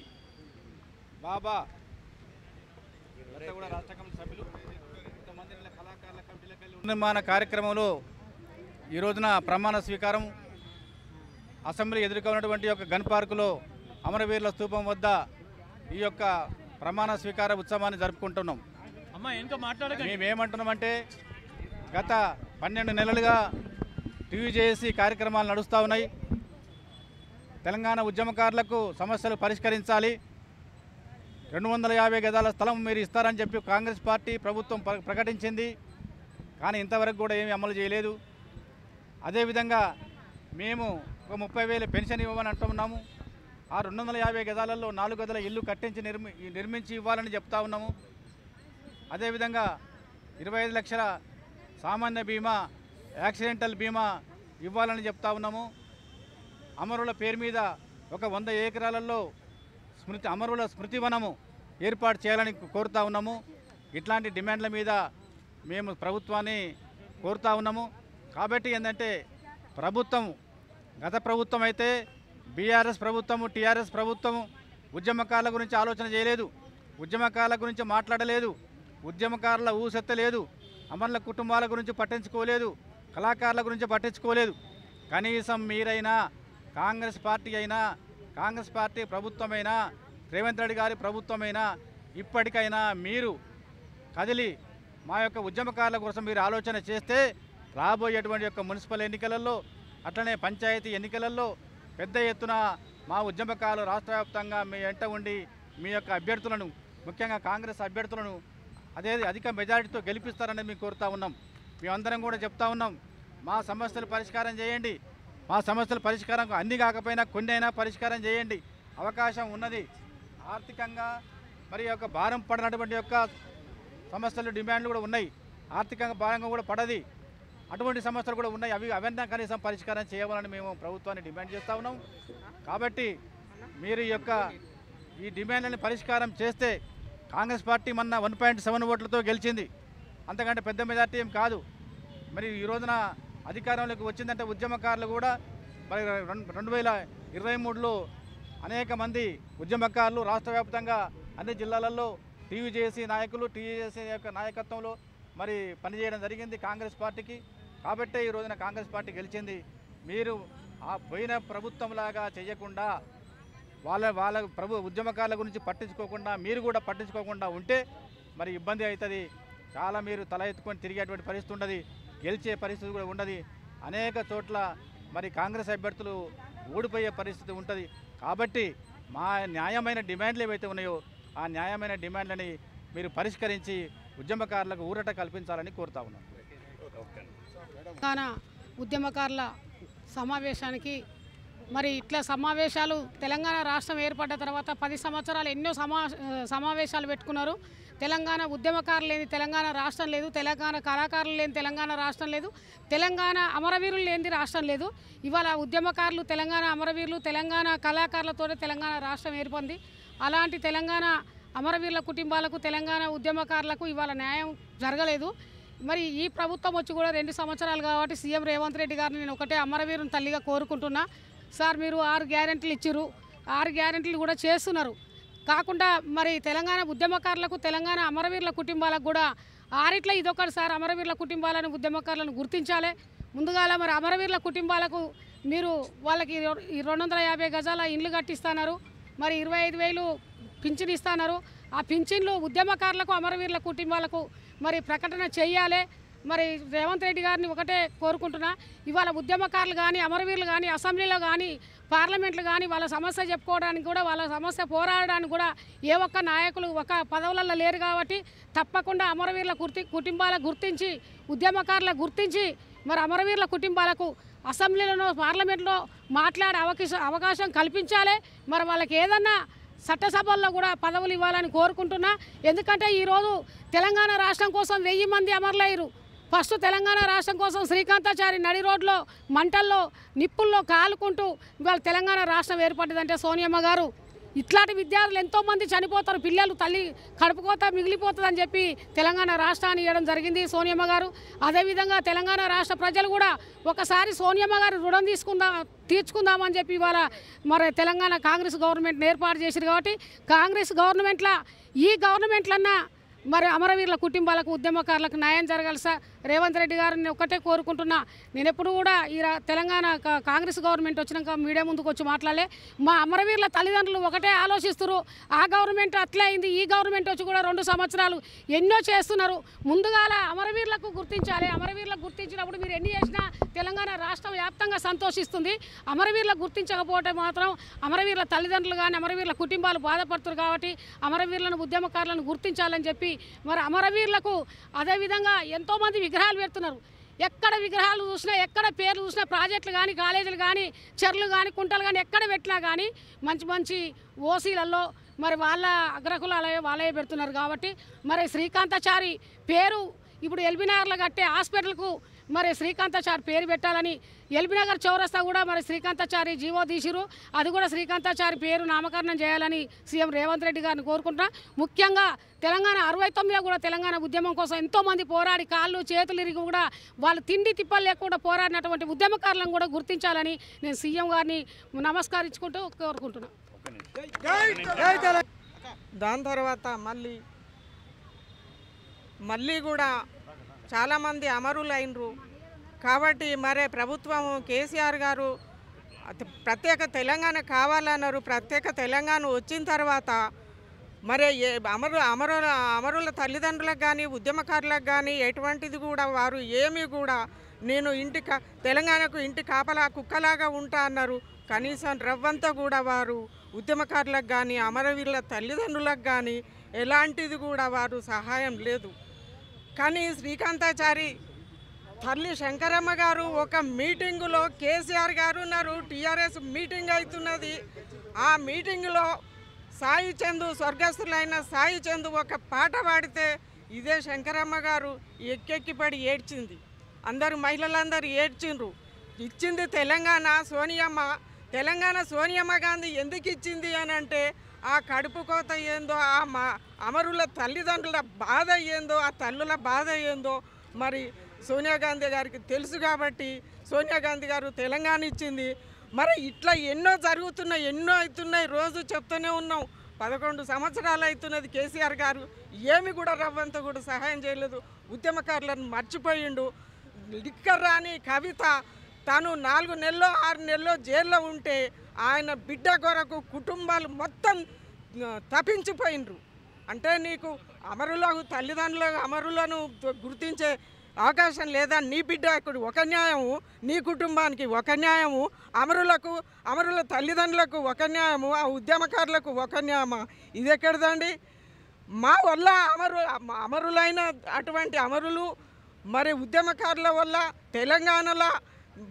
బాబా కూడా రాష్ట్ర కమిటీ సభ్యులు. కొంతమంది కళాకారుల కమిటీలకు నిర్మాణ కార్యక్రమంలో ఈ రోజున ప్రమాణ స్వీకారం అసెంబ్లీ ఎదురుగా ఉన్నటువంటి యొక్క గన్ పార్కులో అమరవీరుల స్తూపం వద్ద ఈ యొక్క ప్రమాణ స్వీకార ఉత్సవాన్ని జరుపుకుంటున్నాం. మేమేమంటున్నామంటే గత 12 నెలలుగా టీవీజేఏసీ కార్యక్రమాలు నడుస్తూ ఉన్నాయి. తెలంగాణ ఉద్యమకారులకు సమస్యలు పరిష్కరించాలి, 250 గజాల స్థలం మీరు ఇస్తారని చెప్పి కాంగ్రెస్ పార్టీ ప్రభుత్వం ప్రకటించింది. కానీ ఇంతవరకు కూడా ఏమీ అమలు చేయలేదు. అదేవిధంగా మేము ఒక 30,000 పెన్షన్ ఇవ్వమని అంటున్నాము. ఆ 250 గజాలలో 4 గదుల ఇల్లు కట్టించి నిర్మించి ఇవ్వాలని చెప్తా ఉన్నాము. అదేవిధంగా 25 లక్షల సామాన్య బీమా, యాక్సిడెంటల్ బీమా ఇవ్వాలని చెప్తా ఉన్నాము. అమరుల పేరు మీద ఒక 100 ఎకరాలలో అమరుల స్మృతివనము ఏర్పాటు చేయాలని కోరుతా ఉన్నాము. ఇట్లాంటి డిమాండ్ల మీద మేము ప్రభుత్వాన్ని కోరుతా ఉన్నాము. కాబట్టి ఏంటంటే ప్రభుత్వం, గత ప్రభుత్వం అయితే బీఆర్ఎస్ ప్రభుత్వము, టీఆర్ఎస్ ప్రభుత్వము ఉద్యమకారుల గురించి ఆలోచన చేయలేదు, ఉద్యమకారుల గురించి మాట్లాడలేదు, ఉద్యమకారుల ఊసెత్తలేదు, అమరుల కుటుంబాల గురించి పట్టించుకోలేదు, కళాకారుల గురించి పట్టించుకోలేదు. కనీసం మీరైనా, కాంగ్రెస్ పార్టీ అయినా, కాంగ్రెస్ పార్టీ ప్రభుత్వమైనా, రేవంత్ రెడ్డి గారి ప్రభుత్వమైనా ఇప్పటికైనా మీరు కదిలి మా యొక్క ఉద్యమకారుల కోసం మీరు ఆలోచన చేస్తే రాబోయేటువంటి యొక్క మున్సిపల్ ఎన్నికలలో, అట్లనే పంచాయతీ ఎన్నికలలో పెద్ద ఎత్తున మా ఉద్యమకారులు రాష్ట్ర వ్యాప్తంగా మీ వెంట ఉండి మీ యొక్క అభ్యర్థులను, ముఖ్యంగా కాంగ్రెస్ అభ్యర్థులను అధిక మెజారిటీతో గెలిపిస్తారని మేము కోరుతా ఉన్నాం. మేమందరం కూడా చెప్తా ఉన్నాం, మా సమస్యలు పరిష్కారం చేయండి, మా సమస్యల పరిష్కారం అన్ని కాకపోయినా కొన్ని అయినా పరిష్కారం చేయండి. అవకాశం ఉన్నది. ఆర్థికంగా మరి యొక్క భారం పడినటువంటి యొక్క సమస్యలు, డిమాండ్లు కూడా ఉన్నాయి. ఆర్థికంగా భారంగా కూడా పడది, అటువంటి సమస్యలు కూడా ఉన్నాయి. అవన్నీ కనీసం పరిష్కారం చేయాలని మేము ప్రభుత్వాన్ని డిమాండ్ చేస్తూ ఉన్నాం. కాబట్టి మీరు ఈ డిమాండ్లని పరిష్కారం చేస్తే, కాంగ్రెస్ పార్టీ మొన్న 1.7 ఓట్లతో గెలిచింది, అంతకంటే పెద్ద మెజార్టీ ఏం కాదు. మరి ఈ రోజున అధికారంలోకి వచ్చిందంటే ఉద్యమకారులు కూడా మరి 2023లో అనేక మంది ఉద్యమకారులు రాష్ట్ర వ్యాప్తంగా అన్ని జిల్లాలలో టీవీజేఏసీ నాయకులు, టీవీజేఏసీ యొక్క నాయకత్వంలో మరి పనిచేయడం జరిగింది కాంగ్రెస్ పార్టీకి. కాబట్టే ఈ రోజున కాంగ్రెస్ పార్టీ గెలిచింది. మీరు ఆ పోయిన ప్రభుత్వంలాగా చేయకుండా వాళ్ళ ఉద్యమకారుల గురించి పట్టించుకోకుండా, మీరు కూడా పట్టించుకోకుండా ఉంటే మరి ఇబ్బంది అవుతుంది. చాలా మీరు తల ఎత్తుకొని తిరిగేటువంటి పరిస్థితి ఉండదు, గెలిచే పరిస్థితి కూడా ఉండదు. అనేక చోట్ల మరి కాంగ్రెస్ అభ్యర్థులు ఓడిపోయే పరిస్థితి ఉంటుంది. కాబట్టి మా న్యాయమైన డిమాండ్లు ఏవైతే ఉన్నాయో ఆ న్యాయమైన డిమాండ్లని మీరు పరిష్కరించి ఉద్యమకారులకు ఊరట కల్పించాలని కోరుతా ఉన్నాం. తెలంగాణ ఉద్యమకారుల సమావేశానికి మరి ఇట్లా సమావేశాలు తెలంగాణ రాష్ట్రం ఏర్పడ్డ తర్వాత 10 సంవత్సరాలు ఎన్నో సమావేశాలు పెట్టుకున్నారు. తెలంగాణ ఉద్యమకారులు లేని తెలంగాణ రాష్ట్రం లేదు, తెలంగాణ కళాకారులు లేని తెలంగాణ రాష్ట్రం లేదు, తెలంగాణ అమరవీరులు లేనిది రాష్ట్రం లేదు. ఇవాళ ఉద్యమకారులు, తెలంగాణ అమరవీరులు, తెలంగాణ కళాకారులతో తెలంగాణ రాష్ట్రం ఏర్పడింది. అలాంటి తెలంగాణ అమరవీరుల కుటుంబాలకు, తెలంగాణ ఉద్యమకారులకు ఇవాళ న్యాయం జరగలేదు. మరి ఈ ప్రభుత్వం వచ్చి కూడా 2 సంవత్సరాలు కాబట్టి సీఎం రేవంత్ రెడ్డి గారిని నేను ఒకటే అమరవీరుని తల్లిగా కోరుకుంటున్నా. సార్, మీరు 6 గ్యారెంటీలు ఇచ్చిర్రు, 6 గ్యారెంటీలు కూడా చేస్తున్నారు. కాకుండా మరి తెలంగాణ ఉద్యమకారులకు, తెలంగాణ అమరవీరుల కుటుంబాలకు కూడా 6 ఇదొకటి సార్. అమరవీరుల కుటుంబాలను, ఉద్యమకారులను గుర్తించాలి. ముందుగాల మరి అమరవీరుల కుటుంబాలకు మీరు వాళ్ళకి 250 గజాల ఇండ్లు కట్టిస్తున్నారు, మరి 25,000 పింఛన్ ఇస్తున్నారు. ఆ పింఛన్లు ఉద్యమకారులకు, అమరవీరుల కుటుంబాలకు మరి ప్రకటన చేయాలి. మరి రేవంత్ రెడ్డి గారిని ఒకటే కోరుకుంటున్నా, ఇవాళ ఉద్యమకారులు కానీ, అమరవీరులు కానీ, అసెంబ్లీలో కానీ, పార్లమెంట్లు కానీ వాళ్ళ సమస్య చెప్పుకోవడానికి కూడా, వాళ్ళ సమస్య పోరాడడానికి కూడా ఏ ఒక్క నాయకులు ఒక పదవులలో లేరు. కాబట్టి తప్పకుండా అమరవీరుల కుటుంబాలకు గుర్తించి, ఉద్యమకారులకు గుర్తించి మరి అమరవీరుల కుటుంబాలకు అసెంబ్లీలోనో పార్లమెంట్లో మాట్లాడే అవకాశం కల్పించాలి. మరి వాళ్ళకి ఏదన్నా చట్టసభల్లో కూడా పదవులు ఇవ్వాలని కోరుకుంటున్నా. ఎందుకంటే ఈరోజు తెలంగాణ రాష్ట్రం కోసం 1000 మంది అమరులయ్యారు. ఫస్ట్ తెలంగాణ రాష్ట్రం కోసం శ్రీకాంతాచారి నడి రోడ్లో మంటల్లో నిప్పుల్లో కాలుకుంటూ ఇవాళ తెలంగాణ రాష్ట్రం ఏర్పడ్డదంటే సోనియమ్మ గారు. ఇట్లాంటి విద్యార్థులు ఎంతోమంది చనిపోతారు, పిల్లలు తల్లి కడుపుకోత మిగిలిపోతుందని చెప్పి తెలంగాణ రాష్ట్రాన్ని ఇవ్వడం జరిగింది సోనియమ్మ గారు. అదేవిధంగా తెలంగాణ రాష్ట్ర ప్రజలు కూడా ఒకసారి సోనియమ్మ గారు రుణం తీర్చుకుందామని చెప్పి ఇవాళ మరి తెలంగాణ కాంగ్రెస్ గవర్నమెంట్ని ఏర్పాటు చేశారు. కాబట్టి కాంగ్రెస్ గవర్నమెంట్లో ఈ గవర్నమెంట్లన్నా మరి అమరవీరుల కుటుంబాలకు ఉద్యమకారులకు న్యాయం జరగాలి సార్. రేవంత్ రెడ్డి గారిని ఒక్కటే కోరుకుంటున్నా. నేను ఎప్పుడు కూడా ఈ తెలంగాణ కాంగ్రెస్ గవర్నమెంట్ వచ్చినాక మీడియా ముందుకు వచ్చి మాట్లాడలే. మా అమరవీరుల తల్లిదండ్రులు ఒకటే ఆలోచిస్తారు, ఆ గవర్నమెంట్ అట్లే అయింది, ఈ గవర్నమెంట్ వచ్చి కూడా 2 సంవత్సరాలు ఎన్నో చేస్తున్నారు. ముందుగాల అమరవీరులకు గుర్తించాలి. అమరవీరులకు గుర్తించినప్పుడు మీరు ఎన్ని చేసినా తెలంగాణ రాష్ట్రం వ్యాప్తంగా సంతోషిస్తుంది. అమరవీరులకు గుర్తించకపోతే మాత్రం అమరవీరుల తల్లిదండ్రులు కానీ అమరవీరుల కుటుంబాలు బాధపడుతారు. కాబట్టి అమరవీరులను ఉద్యమకారులను గుర్తించాలని చెప్పి మరి అమరవీరులకు అదేవిధంగా ఎంతోమంది విగ్రహాలు పెడుతున్నారు. ఎక్కడ విగ్రహాలు చూసినా, ఎక్కడ పేర్లు చూసినా, ప్రాజెక్టులు కానీ, కాలేజీలు కానీ, చెర్లు కానీ, కుంటలు కానీ ఎక్కడ పెట్టినా కానీ మంచి మంచి ఓసీలలో మరి వాళ్ళ అగ్రకులాలే వాళ్ళే పెడుతున్నారు. కాబట్టి మరి శ్రీకాంతాచారి పేరు ఇప్పుడు ఎల్బీనగర్లో కట్టే హాస్పిటల్కు మరి శ్రీకాంతాచారి పేరు పెట్టాలని ఎల్బీనగర్ చౌరస్తా కూడా మరి శ్రీకాంతాచారి జీవో తీసిరు. అది కూడా శ్రీకాంతాచారి పేరు నామకరణం చేయాలని సీఎం రేవంత్ రెడ్డి గారిని కోరుకుంటున్నా. ముఖ్యంగా తెలంగాణ 69లో కూడా తెలంగాణ ఉద్యమం కోసం ఎంతోమంది పోరాడి కాళ్ళు చేతులు ఇరిగి కూడా వాళ్ళు తిండి తిప్పలు లేకుండా పోరాడినటువంటి ఉద్యమకారులను కూడా గుర్తించాలని నేను సీఎం గారిని నమస్కరించుకుంటూ కోరుకుంటున్నాను. దాని తర్వాత మళ్ళీ కూడా చాలామంది అమరులైనరు. కాబట్టి మరే ప్రభుత్వం కేసీఆర్ గారు ప్రత్యేక తెలంగాణ కావాలన్నారు. ప్రత్యేక తెలంగాణ వచ్చిన తర్వాత మరి అమరుల తల్లిదండ్రులకు కానీ ఉద్యమకారులకు కానీ ఎటువంటిది కూడా వారు ఏమీ కూడా నేను తెలంగాణకు ఇంటి కాపలా కుక్కలాగా ఉంటా అన్నారు. కనీసం రవ్వంతా కూడా వారు ఉద్యమకారులకు కానీ అమరవీరుల తల్లిదండ్రులకు కానీ ఎలాంటిది కూడా వారు సహాయం లేదు. కానీ శ్రీకాంతాచారి తల్లి శంకరమ్మ గారు ఒక మీటింగులో కేసీఆర్ గారు ఉన్నారు, టీఆర్ఎస్ మీటింగ్ అవుతున్నది. ఆ మీటింగులో సాయి చందు స్వర్గస్థులైన సాయి చందు ఒక పాట పాడితే ఇదే శంకరమ్మ గారు ఎక్కెక్కిపడి ఏడ్చింది. అందరు మహిళలందరూ ఏడ్చిండ్రు. ఇచ్చింది తెలంగాణ సోనియమ్మ. తెలంగాణ సోనియమ్మ గాంధీ ఎందుకు ఇచ్చింది అని అంటే ఆ కడుపు కోత ఏందో, ఆ అమరుల తల్లిదండ్రుల బాధ ఏందో, ఆ తల్లుల బాధ ఏందో మరి సోనియా గాంధీ గారికి తెలుసు. కాబట్టి సోనియా గాంధీ గారు తెలంగాణ ఇచ్చింది. మరి ఇట్లా ఎన్నో జరుగుతున్నాయి, ఎన్నో అవుతున్నాయి. రోజు చెప్తూనే ఉన్నాం. 11 సంవత్సరాలు అవుతున్నది. కేసీఆర్ గారు ఏమి కూడా రవ్వంత కూడా సహాయం చేయలేదు. ఉద్యమకారులను మర్చిపోయిండు. లిక్కర్ రాని కవిత తాను 4 నెలలో 6 నెలలో జైల్లో ఉంటే ఆయన బిడ్డ కొరకు కుటుంబాలు మొత్తం తప్పించిపోయినరు. అంటే నీకు అమరులకు తల్లిదండ్రులకు అమరులను గుర్తించే అవకాశం లేదా? నీ బిడ్డ ఒక న్యాయము, నీ కుటుంబానికి ఒక న్యాయము, అమరుల తల్లిదండ్రులకు ఒక న్యాయము, ఆ ఉద్యమకారులకు ఒక న్యాయమా? ఇది ఎక్కడదండి? మా వల్ల అమరులైన అటువంటి అమరులు మరి ఉద్యమకారుల వల్ల తెలంగాణలో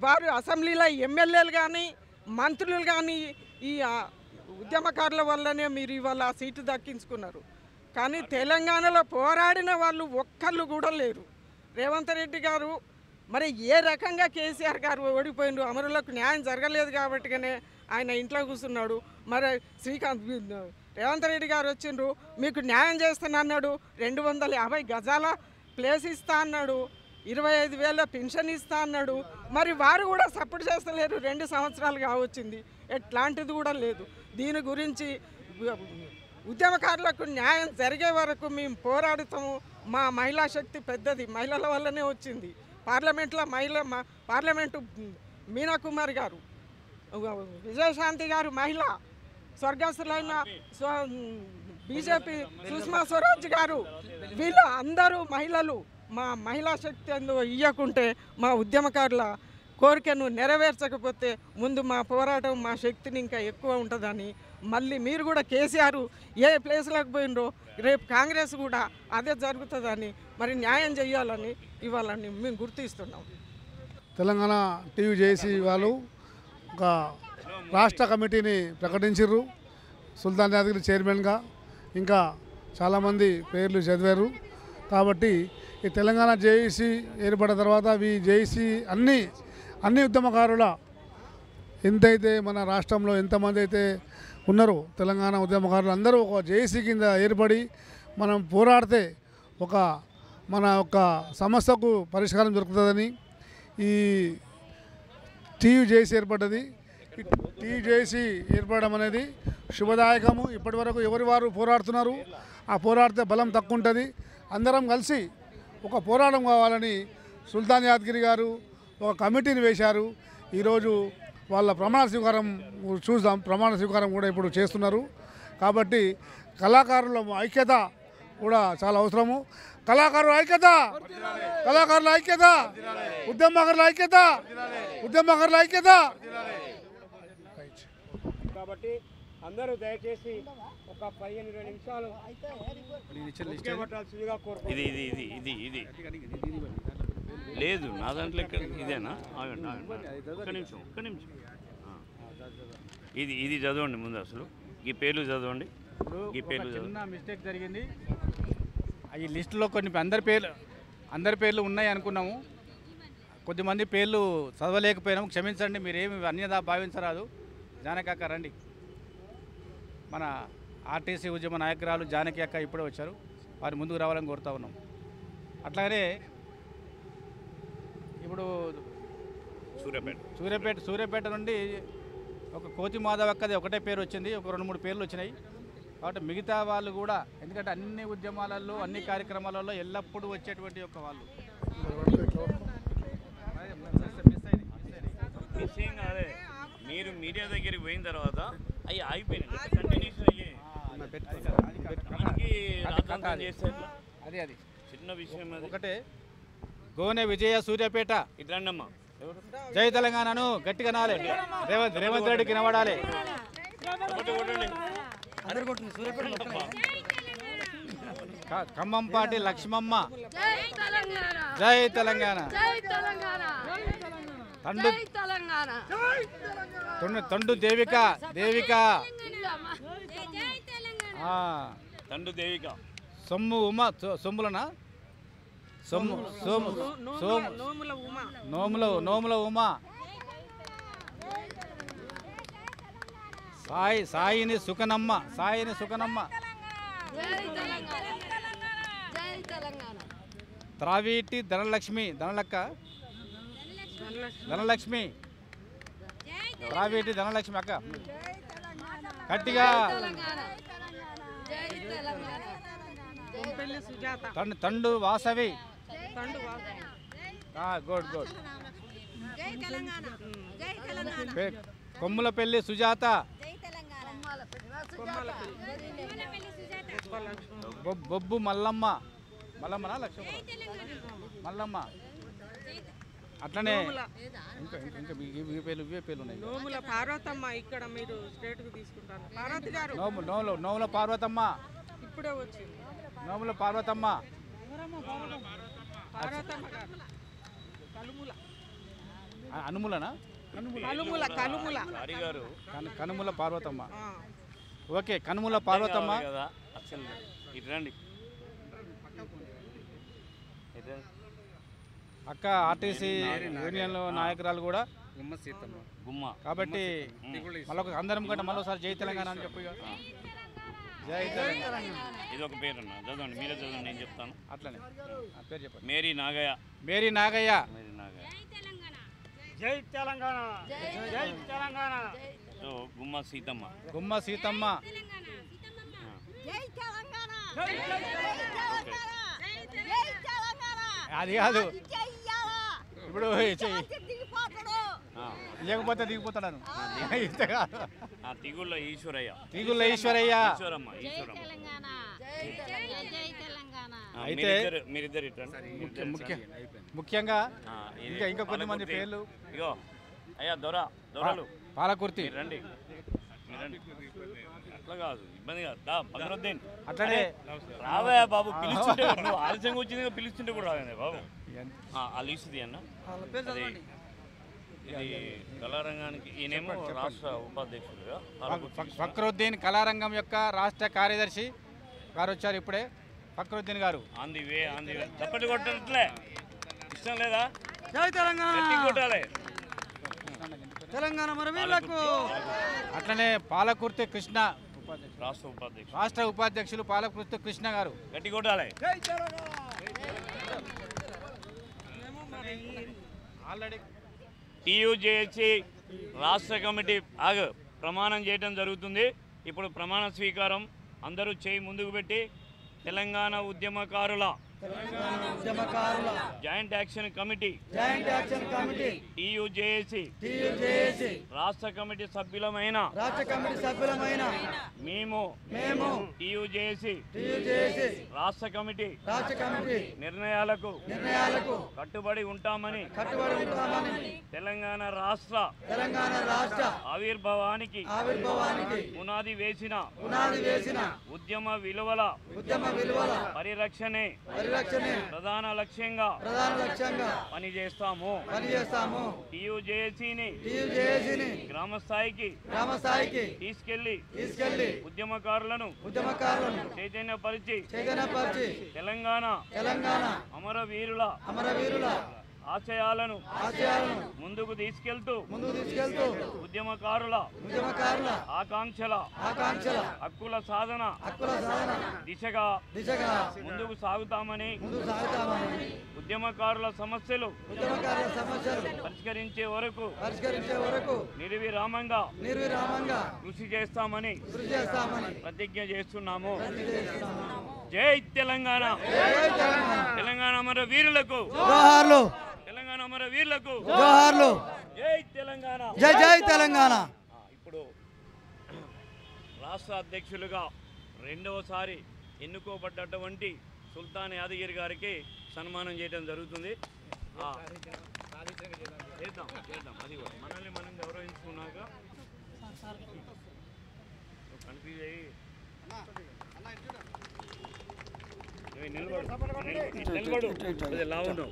వారు అసెంబ్లీలో ఎమ్మెల్యేలు కానీ మంత్రులు కానీ ఈ ఉద్యమకారుల వల్లనే మీరు ఇవాళ సీటు దక్కించుకున్నారు. కానీ తెలంగాణలో పోరాడిన వాళ్ళు ఒక్కళ్ళు కూడా లేరు. రేవంత్ రెడ్డి గారు మరి ఏ రకంగా కేసీఆర్ గారు ఓడిపోయిండు, అమరులకు న్యాయం జరగలేదు కాబట్టిగానే ఆయన ఇంట్లో కూర్చున్నాడు. మరి రేవంత్ రెడ్డి గారు వచ్చిండ్రు, మీకు న్యాయం చేస్తానన్నాడు. 250 గజాల ప్లేస్ ఇస్తా అన్నాడు, 25,000 పెన్షన్ ఇస్తా అన్నాడు. మరి వారు కూడా సపోర్ట్ చేస్తలేరు. 2 సంవత్సరాలుగా వచ్చింది, ఎట్లాంటిది కూడా లేదు. దీని గురించి ఉద్యమకారులకు న్యాయం జరిగే వరకు మేము పోరాడుతాము. మా మహిళా శక్తి పెద్దది, మహిళల వల్లనే వచ్చింది. పార్లమెంట్లో పార్లమెంటు మీనాకుమారి గారు, విజయశాంతి గారు మహిళ, స్వర్గస్థులైన బీజేపీ సుష్మా స్వరాజ్ గారు, వీళ్ళు అందరూ మహిళలు. మా మహిళా శక్తి ఇవ్వకుంటే మా ఉద్యమకారుల కోరికను నెరవేర్చకపోతే ముందు మా పోరాటం మా శక్తిని ఇంకా ఎక్కువ ఉంటుందని మళ్ళీ మీరు కూడా కేసీఆర్ ఏ ప్లేస్లోకి పోయినరో రేపు కాంగ్రెస్ కూడా అదే జరుగుతుందని మరి న్యాయం చేయాలని ఇవాళ మేము గుర్తిస్తున్నాం. తెలంగాణ టీవీ జేఏసీ వాళ్ళు ఒక రాష్ట్ర కమిటీని ప్రకటించారు. సుల్తాన్ యాదగిరి చైర్మన్గా ఇంకా చాలామంది పేర్లు చదివారు. కాబట్టి ఈ తెలంగాణ జేఏసీ ఏర్పడిన తర్వాత ఈ జేఏసీ అన్ని ఉద్యమకారుల ఎంతైతే మన రాష్ట్రంలో ఎంతమంది అయితే ఉన్నారో తెలంగాణ ఉద్యమకారులు అందరూ ఒక జేఏసీ కింద ఏర్పడి మనం పోరాడితే మన యొక్క సమస్యకు పరిష్కారం దొరుకుతుందని ఈ టీయూ జేఏసీ ఏర్పడ్డది. టీయూ జేఏసీ ఏర్పడడం అనేది శుభదాయకము. ఇప్పటి వరకు ఎవరి వారు పోరాడుతున్నారు, ఆ పోరాడితే బలం తక్కువ ఉంటుంది. అందరం కలిసి ఒక పోరాటం కావాలని సుల్తాన్ యాదగిరి గారు ఒక కమిటీని వేశారు. ఈరోజు వాళ్ళ ప్రమాణ స్వీకారం చూద్దాం. ప్రమాణ స్వీకారం కూడా ఇప్పుడు చేస్తున్నారు. కాబట్టి కళాకారుల ఐక్యత కూడా చాలా అవసరము. కళాకారుల ఐక్యత, కళాకారుల ఐక్యత, ఉద్యమకారుల ఐక్యత, ఉద్యమకారుల ఐక్యత. కాబట్టి అందరూ దయచేసి ఒక 15-20 నిమిషాలు పట్టాల్సిందిగా కోరుకుంటున్నాను. ఇది ఇది ఇది ఇది ఇది లేదు నా దాంట్లో ఇదేనా? ఆగండి ఒక్క నిమిషం. ఇది చదవండి ముందు, అసలు ఈ పేర్లు చదవండి. ఈ పేర్లు చిన్న మిస్టేక్ జరిగింది. ఈ లిస్టులో కొన్ని అందరి పేర్లు ఉన్నాయి అనుకున్నాము. కొద్దిమంది పేర్లు చదవలేకపోయినాము, క్షమించండి. మీరేమి అన్యదా భావించరాదు. జానకి అక్క రండి. మన ఆర్టీసీ ఉద్యమ నాయకురాలు జానకి అక్క ఇప్పుడే వచ్చారు. వారి ముందుకు రావాలని కోరుతా ఉన్నాం. అట్లాగనే ఇప్పుడు సూర్యాపేట నుండి ఒక కోతి మాధవ్ అక్కది ఒకటే పేరు వచ్చింది, ఒక 2-3 పేర్లు వచ్చినాయి. కాబట్టి మిగతా వాళ్ళు కూడా, ఎందుకంటే అన్ని ఉద్యమాలలో అన్ని కార్యక్రమాలలో ఎల్లప్పుడూ వచ్చేటువంటి ఒక వాళ్ళు అదే మీరు మీడియా దగ్గరికి పోయిన తర్వాత అవి ఆగిపోయినాయి. కంటిన్యూషన్ అది చిన్న విషయం. ఒకటే గోనె విజయ సూర్యాపేట ఇట్లండమ్మా. జై తెలంగాణను గట్టిగా నాలే. రేవంత్ రెడ్డికి నిలబడాలి. ఖమ్మంపాటి లక్ష్మమ్మ జై తెలంగాణ. తండు దేవిక తండు దేవిక సొమ్ము ఉమ సొమ్ములనా నోముల ఉమ సాయిని సుకనమ్మ త్రావీటి ధనలక్ష్మి త్రావీటి ధనలక్ష్మి అక్క గట్టిగా. తండు వాసవి గుడ్. కొమ్ములపల్లి సుజాత, బొబ్బు మల్లమ్మనా మల్లమ్మ. అట్లనే ఇంకా ఇవే పేర్లు ఉన్నాయి. నోముల పార్వతమ్మ, ఇక్కడ మీరు స్టేట్కి తీసుకుంటారు. పార్వతి గారు నోముల పార్వతమ్మ ఇప్పుడే వచ్చింది. నోముల పార్వతమ్మ అనుములనా కనుముల పార్వతమ్మ. ఓకే, కనుముల పార్వతమ్మ. ఇట్రండి అక్క ఆర్టీసీ యూనియన్ నాయకురాలు కూడా గుమ్మ. కాబట్టి మళ్ళీ అందరం కంటే మరోసారి జై తెలంగాణ అని చెప్పు. జై తెలంగాణ. ఇది ఒక పేరు అన్న, చదవండి, మీరే చదవండి, నేను చెప్తాను. అట్లనే పేరు చెప్పండి. మేరీ నాగయ్య. జై తెలంగాణ. జై తెలంగాణ. సో గుమ్మ సీతమ్మ. అది కాదు, ఇప్పుడు ఇవ్వకపోతే దిగిపోతాడు. తిగుళ్ళ ఈశ్వరయ్య. అయితే మీరిద్దరు ముఖ్యంగా ఇంకా కొంతమంది పేర్లు. ఇగో అయ్యా దొరలు పాలకుర్తి రండి. అట్లా కాదు, ఇబ్బంది కాదు. భద్రుద్దీన్ అట్లనే రావయ్యా బాబు. పిలుస్తుంటే నువ్వు ఆలస్యంగా వచ్చింది, పిలుస్తుంటే కూడా రావే బాబు. ఆ లిస్ట్ అన్న ఇది కళారంగానికి ఈయనేమో రాష్ట్ర ఉపాధ్యక్షులుగా ఫక్రుద్దీన్ కళారంగం యొక్క రాష్ట్ర కార్యదర్శి గారు వచ్చారు ఇప్పుడే. ఫక్రుద్దీన్ గారు ఆన్ ది వే తప్పటి కొట్టట్లే ఇష్టం లేదా? జై తెలంగాణ కొట్టాలి. తెలంగాణ మరి వీళ్ళకు. అట్లనే పాలకుర్తి కృష్ణ రాష్ట్ర ఉపాధ్యక్షులు పాలకుర్తి కృష్ణ గారు గట్టి కొట్టాలి. టీయూజేఏసీ రాష్ట్ర కమిటీ ప్రమాణం చేయడం జరుగుతుంది. ఇప్పుడు ప్రమాణ స్వీకారం అందరూ చేయి ముందుకు పెట్టి తెలంగాణ ఉద్యమకారుల జాయింట్ యాక్షన్ కమిటీ టీయూజేఏసీ రాష్ట్ర కమిటీ సభ్యులమైన మేము టీయూజేఏసీ రాష్ట్ర కమిటీ నిర్ణయాలకు కట్టుబడి ఉంటామని తెలంగాణ రాష్ట్ర ఆవిర్భావానికి పునాది వేసిన ఉద్యమ విలువల పరిరక్షణే ప్రధాన లక్ష్యంగా పనిచేస్తాము. టీయూజేఏసీని గ్రామ స్థాయికి తీసుకెళ్లి ఉద్యమకారులను చైతన్యపరిచి తెలంగాణ అమరవీరుల ఆశయాలను ముందుకు తీసుకెళ్తూ ఉద్యమకారుల ఆకాంక్షల హక్కుల సాధన దిశగా ముందుకు సాగుతామని ఉద్యమకారుల సమస్యలు పరిష్కరించే వరకు నిర్విరామంగా కృషి చేస్తామని ప్రతిజ్ఞ చేస్తున్నాము. జై తెలంగాణ. తెలంగాణ అమర వీరులకు జోహార్లు. తెలంగాణ అమర వీరులకు జోహార్లు. జై తెలంగాణ. జై జై తెలంగాణ. ఇప్పుడు రాష్ట్ర అధ్యక్షులుగా రెండవసారి ఎన్నుకోబడ్డటువంటి సుల్తాన్ యాదగిరి గారికి సన్మానం చేయడం జరుగుతుంది. చేద్దాం అది కూడా మనల్ని మనం గౌరవించుకున్నాక కన్ఫ్యూజ్ అయ్యి నిలబడు లావును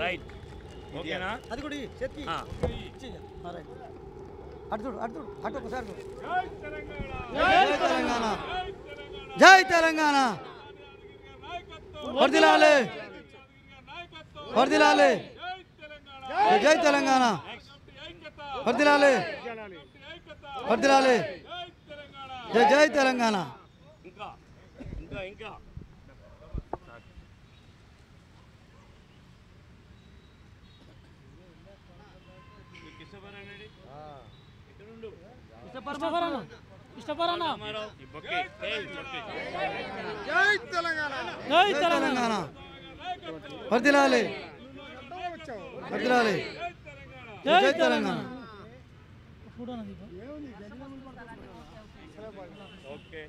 రైట్ ఓకేనా? అది కూడా అటు ఒకసారి. జై తెలంగాణ. వర్ధిల్లాలి వర్ధిల్లాలి. జై తెలంగాణ. వర్ధిల్లాలి వర్ధిల్లాలి. జై జై తెలంగాణ. ఇంకా ఇంకా ఇంకా జై తెలంగాణ. వర్ధిల్లాలి వర్ధిల్లాలి. జై తెలంగాణ. ఓకే